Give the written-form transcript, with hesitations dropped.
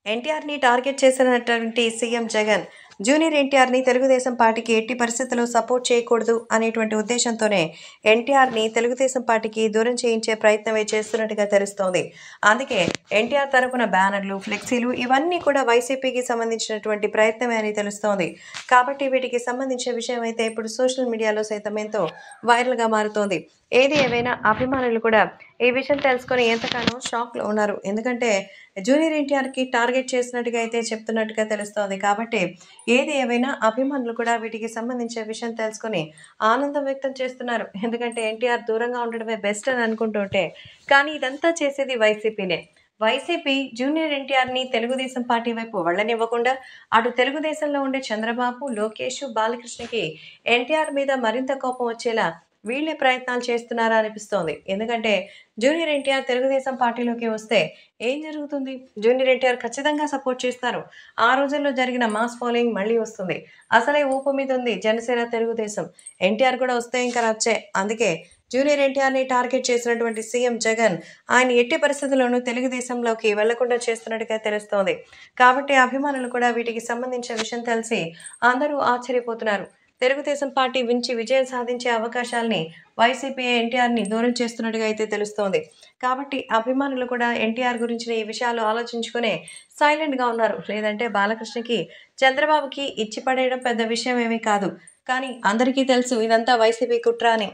ఎన్టీఆర్‌ని టార్గెట్ చేసినటువంటి CM Jagan, junior ఎన్టీఆర్‌ని తెలుగుదేశం పార్టీకి ఎట్టి పరిస్థితుల్లో సపోర్ట్ చేయకూడదు అనేటువంటి ఉద్దేశంతోనే ఎన్టీఆర్‌ని తెలుగుదేశం పార్టీకి దూరం చేయించే ప్రయత్నమే చేస్తున్నట్టుగా తెలుస్తోంది. అందుకే ఎన్టీఆర్ తరపున బ్యానర్లు, ఫ్లెక్సీలు ఇవన్నీ కూడా వైసీపీకి సంబంధించినటువంటి ప్రయత్నమే అని తెలుస్తోంది. కాబట్టి వీటికి సంబంధించిన విషయం అయితే ఇప్పుడు సోషల్ మీడియాలో సైతం ఎంతో వైరల్‌గా మారుతోంది. ఏది ఏవైనా అభిమానులు కూడా ఈ విషయం తెలుసుకొని ఎంతగానో షాక్‌లో ఉన్నారు. ఎందుకంటే జూనియర్ ఎన్టీఆర్‌కి టార్గెట్ చేసినట్టుగా అయితే చెప్తున్నట్టుగా తెలుస్తోంది. కాబట్టి ఏది ఏవైనా అభిమానులు కూడా వీటికి సంబంధించిన విషయం తెలుసుకొని ఆనందం వ్యక్తం చేస్తున్నారు. ఎందుకంటే ఎన్టీఆర్ దూరంగా ఉండడమే బెస్ట్ అని అనుకుంటుంటే, కానీ ఇదంతా చేసేది వైసీపీనే. వైసీపీ జూనియర్ ఎన్టీఆర్‌ని తెలుగుదేశం పార్టీ వైపు వెళ్ళనివ్వకుండా, అటు తెలుగుదేశంలో ఉండే చంద్రబాబు, లోకేష్, బాలకృష్ణకి ఎన్టీఆర్ మీద మరింత కోపం వచ్చేలా వీళ్ళే ప్రయత్నాలు చేస్తున్నారా అనిపిస్తోంది. ఎందుకంటే జూనియర్ ఎన్టీఆర్ తెలుగుదేశం పార్టీలోకి వస్తే ఏం జరుగుతుంది? జూనియర్ ఎన్టీఆర్ ఖచ్చితంగా సపోర్ట్ చేస్తారు. ఆ రోజుల్లో జరిగిన మాస్ ఫాలోయింగ్ మళ్ళీ వస్తుంది. అసలే ఊపు మీద ఉంది జనసేన, తెలుగుదేశం. ఎన్టీఆర్ కూడా వస్తే ఇంక రచ్చే. అందుకే జూనియర్ ఎన్టీఆర్‌ని టార్గెట్ చేసినటువంటి సీఎం జగన్ ఆయన ఎట్టి పరిస్థితుల్లోనూ తెలుగుదేశంలోకి వెళ్లకుండా చేస్తున్నట్టుగా తెలుస్తోంది. కాబట్టి అభిమానులు కూడా వీటికి సంబంధించిన విషయం తెలిసి అందరూ ఆశ్చర్యపోతున్నారు. తెలుగుదేశం పార్టీ నుంచి విజయం సాధించే అవకాశాల్ని వైసీపీ ఎన్టీఆర్‌ని దూరం చేస్తున్నట్టుగా అయితే తెలుస్తోంది. కాబట్టి అభిమానులు కూడా ఎన్టీఆర్ గురించిన ఈ విషయాలు ఆలోచించుకునే సైలెంట్‌గా ఉన్నారు. లేదంటే బాలకృష్ణకి, చంద్రబాబుకి ఇచ్చి పడేయడం పెద్ద విషయం ఏమీ కాదు. కానీ అందరికీ తెలుసు ఇదంతా వైసీపీ కుట్ర అని.